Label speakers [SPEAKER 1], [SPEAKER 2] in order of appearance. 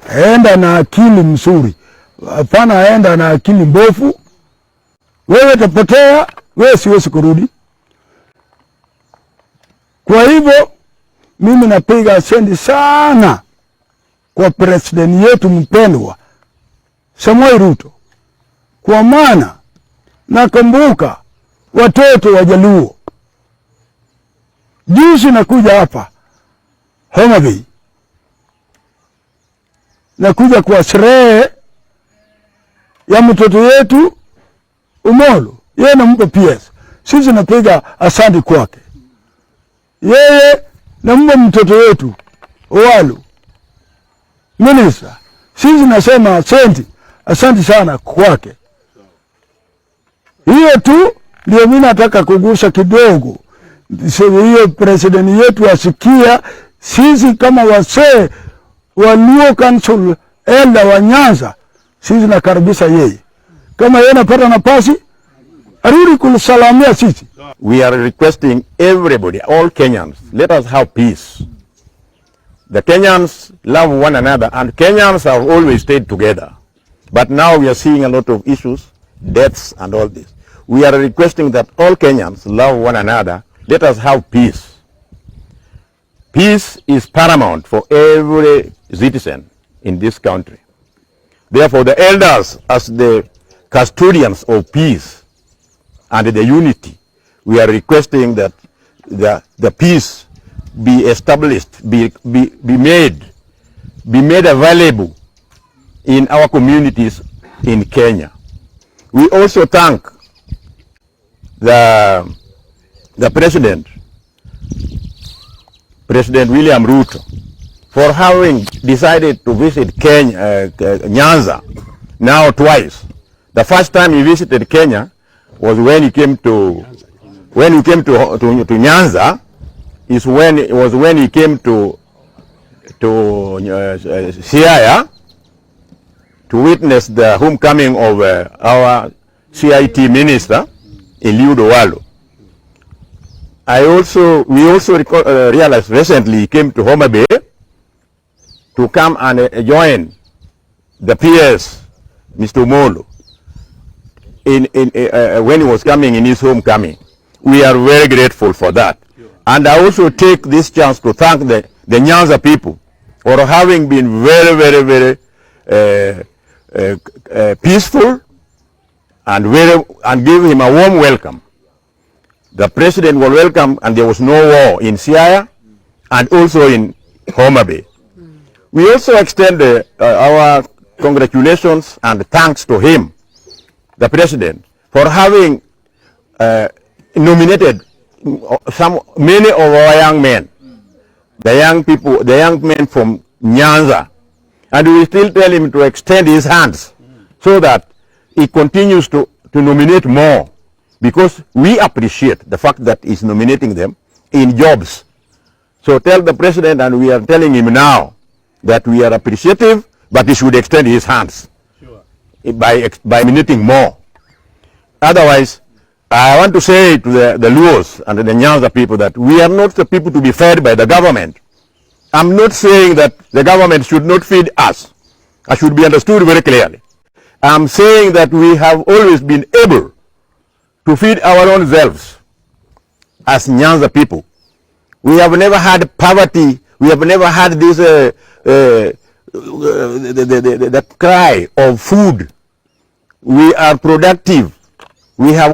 [SPEAKER 1] Aenda na akili mzuri. Hapana aenda na akili mbovu. Wewe utapotea, wewe siwezi kurudi. Kwa hivyo mimi napiga asante sana kwa president yetu mpendwa Samuel Ruto. Kwa maana nakumbuka watoto wa Jaluo. Juzi nakuja hapa Homa Bay. Nakuja kwa sherehe ya mtoto yetu Umolo. Yeye nampa PS. Sisi napiga asante kwake. Yeye nampa mtoto yetu Walu. Minister. Sisi nasema asante sana kwake. Hiyo tu ndio mimi nataka kugusa kidogo. Hiyo president yetu asikia sisi kama wasee wa Luo Council elder wa Nyanza, sisi nakaribisha yeye. Kama yeye anapata nafasi, arudi kusalamia sisi.
[SPEAKER 2] We are requesting everybody, all Kenyans, let us have peace. The Kenyans love one another and Kenyans have always stayed together. But now we are seeing a lot of issues, deaths and all this. We are requesting that all Kenyans love one another. Let us have peace. Peace is paramount for every citizen in this country. Therefore, the elders, as the custodians of peace and the unity, we are requesting that the peace be established, be made available in our communities in Kenya. We also thank the President William Ruto, for having decided to visit Kenya, Nyanza, now twice. The first time he visited Kenya was when he came to Nyanza, was when he came to Siaya to witness the homecoming of our CIT minister, Eliud Walu. We also realized recently he came to Homa Bay to come and join the PS, Mr. Molo, when he was coming in his homecoming. We are very grateful for that. And I also take this chance to thank the Nyanza people for having been very, very, very peaceful and give him a warm welcome. The president was welcome and there was no war in Siaya and also in Homa Bay. We also extend our congratulations and thanks to him, the president, for having nominated many of our young men, the young men from Nyanza. And we still tell him to extend his hands so that he continues to nominate more, because we appreciate the fact that he's nominating them in jobs. So tell the president, and we are telling him now, that we are appreciative, but he should extend his hands by nominating more. Otherwise, I want to say to the Luos and the Nyanza people that we are not the people to be fed by the government. I'm not saying that the government should not feed us. I should be understood very clearly. I'm saying that we have always been able to feed our own selves as Nyanza people. We have never had poverty. We have never had this the cry of food. We are productive. We have